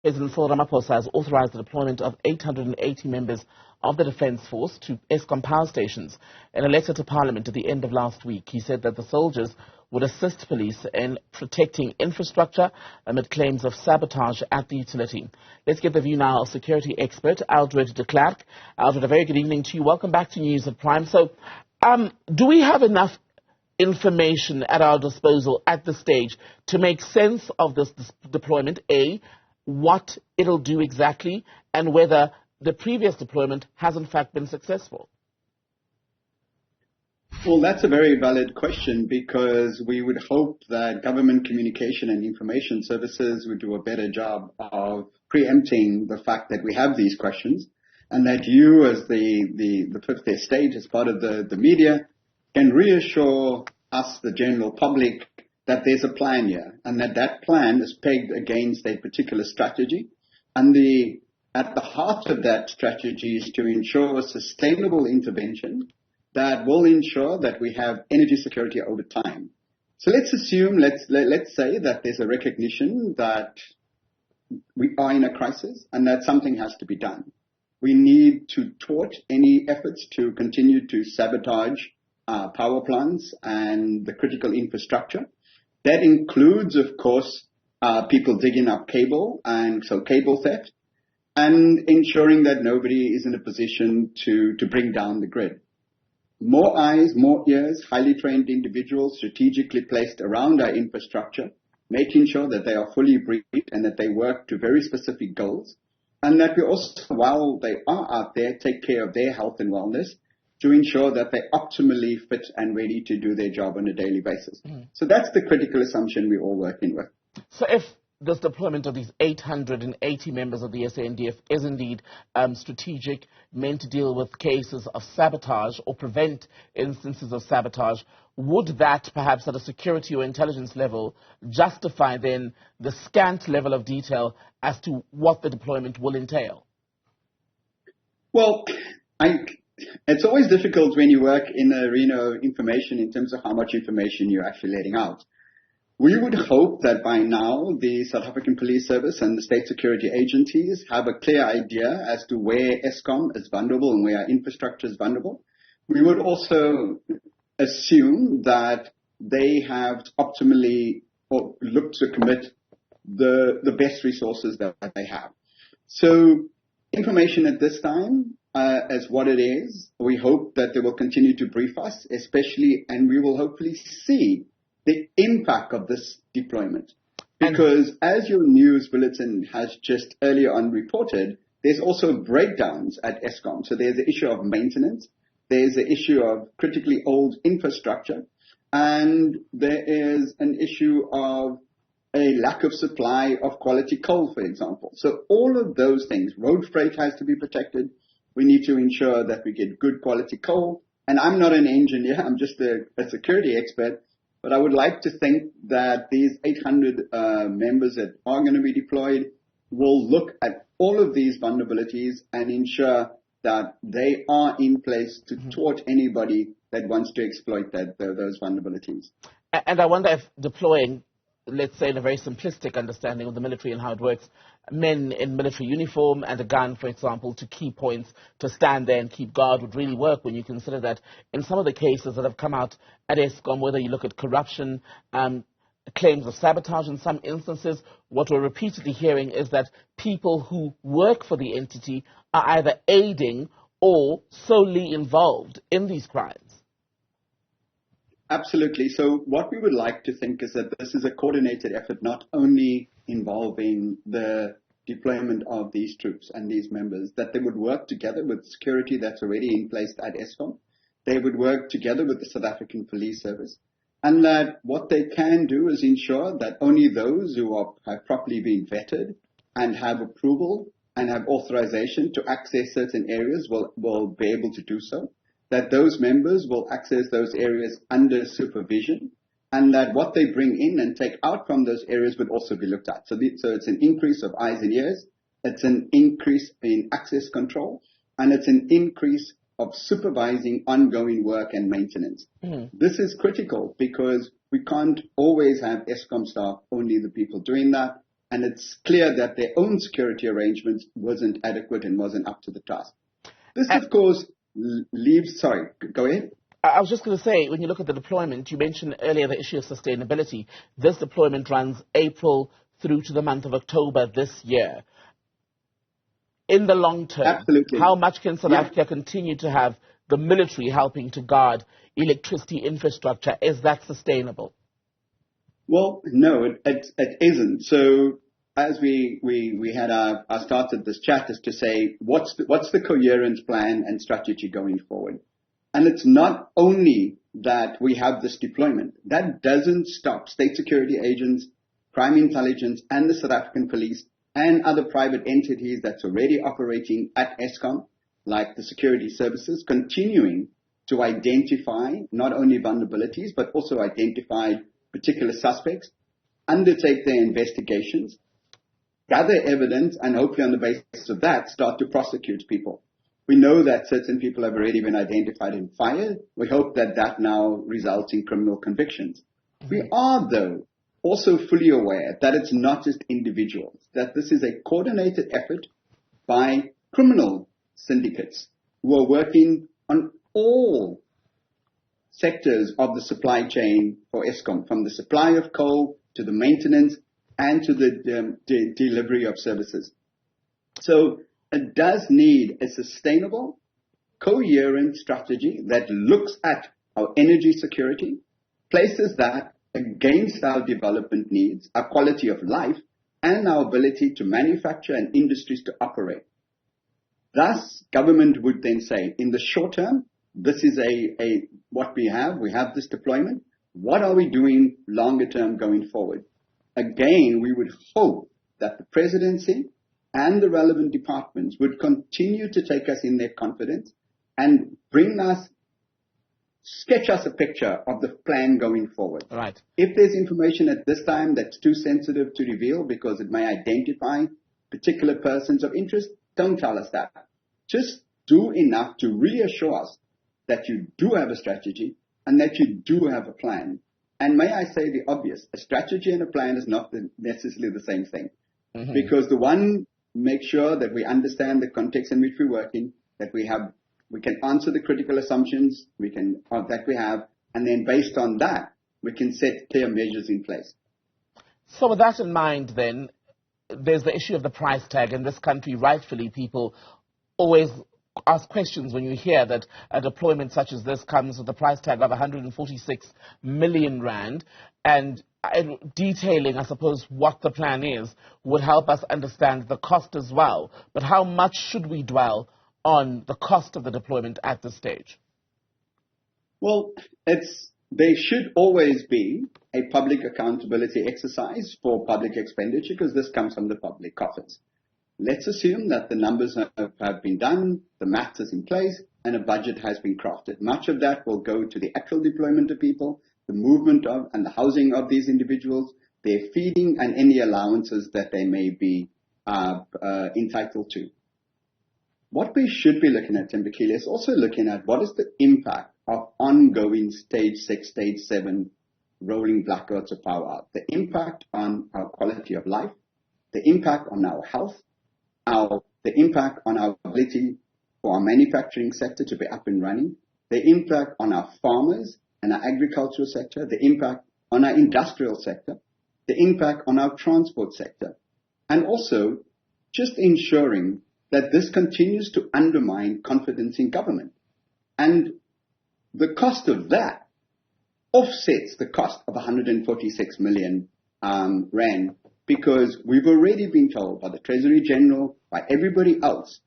President Cyril Ramaphosa has authorised the deployment of 880 members of the Defence Force to Eskom power stations. In a letter to Parliament at the end of last week, he said that the soldiers would assist police in protecting infrastructure amid claims of sabotage at the utility. Let's get the view now of security expert Eldred de Klerk. Eldred, a very good evening to you. Welcome back to News at Prime. So, do we have enough information at our disposal at this stage to make sense of this deployment? A, what it'll do exactly, and whether the previous deployment has in fact been successful? Well, that's a very valid question, because we would hope that government communication and information services would do a better job of preempting the fact that we have these questions, and that you, as the fifth estate, as part of the media, can reassure us, the general public, that there's a plan here, and that plan is pegged against a particular strategy. And at the heart of that strategy is to ensure sustainable intervention that will ensure that we have energy security over time. So let's assume, let's say that there's a recognition that we are in a crisis and that something has to be done. We need to thwart any efforts to continue to sabotage power plants and the critical infrastructure. That includes, of course, people digging up cable, and so cable theft, and ensuring that nobody is in a position to bring down the grid. More eyes, more ears, highly trained individuals strategically placed around our infrastructure, making sure that they are fully briefed and that they work to very specific goals, and that we also, while they are out there, take care of their health and wellness to ensure that they're optimally fit and ready to do their job on a daily basis. So that's the critical assumption we're all working with. So if this deployment of these 880 members of the SANDF is indeed strategic, meant to deal with cases of sabotage or prevent instances of sabotage, would that perhaps at a security or intelligence level justify then the scant level of detail as to what the deployment will entail? Well, it's always difficult when you work in the arena of information in terms of how much information you're actually letting out. We would hope that by now the South African Police Service and the state security agencies have a clear idea as to where Eskom is vulnerable and where our infrastructure is vulnerable. We would also assume that they have optimally looked to commit the best resources that they have. So information at this time, as what it is, we hope that they will continue to brief us, especially, and we will hopefully see the impact of this deployment. Because as your news bulletin has just earlier on reported, there's also breakdowns at Eskom. So there's the issue of maintenance, there's the issue of critically old infrastructure, and there is an issue of a lack of supply of quality coal, for example. So all of those things, road freight has to be protected. We need to ensure that we get good quality coal. And I'm not an engineer, I'm just a security expert, but I would like to think that these 800 members that are going to be deployed will look at all of these vulnerabilities and ensure that they are in place to thwart anybody that wants to exploit those vulnerabilities. And I wonder if deploying, let's say in a very simplistic understanding of the military and how it works, men in military uniform and a gun, for example, to key points to stand there and keep guard would really work, when you consider that in some of the cases that have come out at Eskom, whether you look at corruption, claims of sabotage in some instances, what we're repeatedly hearing is that people who work for the entity are either aiding or solely involved in these crimes. Absolutely. So what we would like to think is that this is a coordinated effort, not only involving the deployment of these troops and these members, that they would work together with security that's already in place at Eskom. They would work together with the South African Police Service, and that what they can do is ensure that only those who have properly been vetted and have approval and have authorization to access certain areas will be able to do so, that those members will access those areas under supervision, and that what they bring in and take out from those areas would also be looked at. So it's an increase of eyes and ears, it's an increase in access control, and it's an increase of supervising ongoing work and maintenance. This is critical because we can't always have Eskom staff, only the people doing that. and it's clear that their own security arrangements wasn't adequate and wasn't up to the task. This, of course, leaves... Sorry, go ahead. I was just going to say, when you look at the deployment, you mentioned earlier the issue of sustainability. This deployment runs April through to the month of October this year. In the long term, Absolutely. How much can South Africa continue to have the military helping to guard electricity infrastructure? Is that sustainable? Well, no, it isn't. So as we had our started this chat is to say, what's the coherent plan and strategy going forward? And it's not only that we have this deployment. That doesn't stop state security agents, crime intelligence, and the South African police and other private entities that's already operating at Eskom, like the security services, continuing to identify not only vulnerabilities, but also identify particular suspects, undertake their investigations, gather evidence, and hopefully on the basis of that, start to prosecute people. We know that certain people have already been identified and fired. We hope that that now results in criminal convictions. We are, though, also fully aware that it's not just individuals, that this is a coordinated effort by criminal syndicates who are working on all sectors of the supply chain for Eskom, from the supply of coal to the maintenance and to the delivery of services. So it does need a sustainable, coherent strategy that looks at our energy security, places that against our development needs, our quality of life, and our ability to manufacture and industries to operate. Thus, government would then say, in the short term, this is what we have. We have this deployment. What are we doing longer term going forward? Again, we would hope that the presidency and the relevant departments would continue to take us in their confidence and sketch us a picture of the plan going forward. Right. If there's information at this time that's too sensitive to reveal because it may identify particular persons of interest, don't tell us that. Just do enough to reassure us that you do have a strategy and that you do have a plan. And may I say the obvious, a strategy and a plan is not necessarily the same thing. Mm-hmm. Because the one makes sure that we understand the context in which we work in, that we can answer the critical assumptions that we have, and then based on that, we can set clear measures in place. So with that in mind, then, there's the issue of the price tag. In this country, rightfully, people always ask questions when you hear that a deployment such as this comes with a price tag of 146 million rand, and detailing, I suppose, what the plan is would help us understand the cost as well. But how much should we dwell on the cost of the deployment at this stage? Well, there should always be a public accountability exercise for public expenditure because this comes from the public coffers. Let's assume that the numbers have been done, the maths is in place, and a budget has been crafted. Much of that will go to the actual deployment of people, the movement of and the housing of these individuals, their feeding, and any allowances that they may be entitled to. What we should be looking at, Timbukile, is also looking at what is the impact of ongoing stage 6, stage 7 rolling blackouts of power out, the impact on our quality of life, the impact on our health, the impact on our ability for our manufacturing sector to be up and running, the impact on our farmers and our agricultural sector, the impact on our industrial sector, the impact on our transport sector, and also just ensuring that this continues to undermine confidence in government. And the cost of that offsets the cost of 146 million rand, because we've already been told by the Treasury General, by everybody else,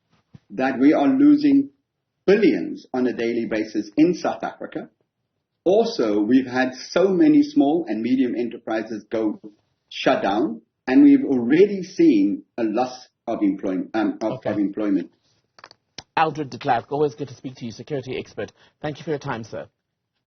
that we are losing billions on a daily basis in South Africa. Also, we've had so many small and medium enterprises go shut down, and we've already seen a loss of employment. Eldred de Klerk, always good to speak to you, security expert. Thank you for your time, sir.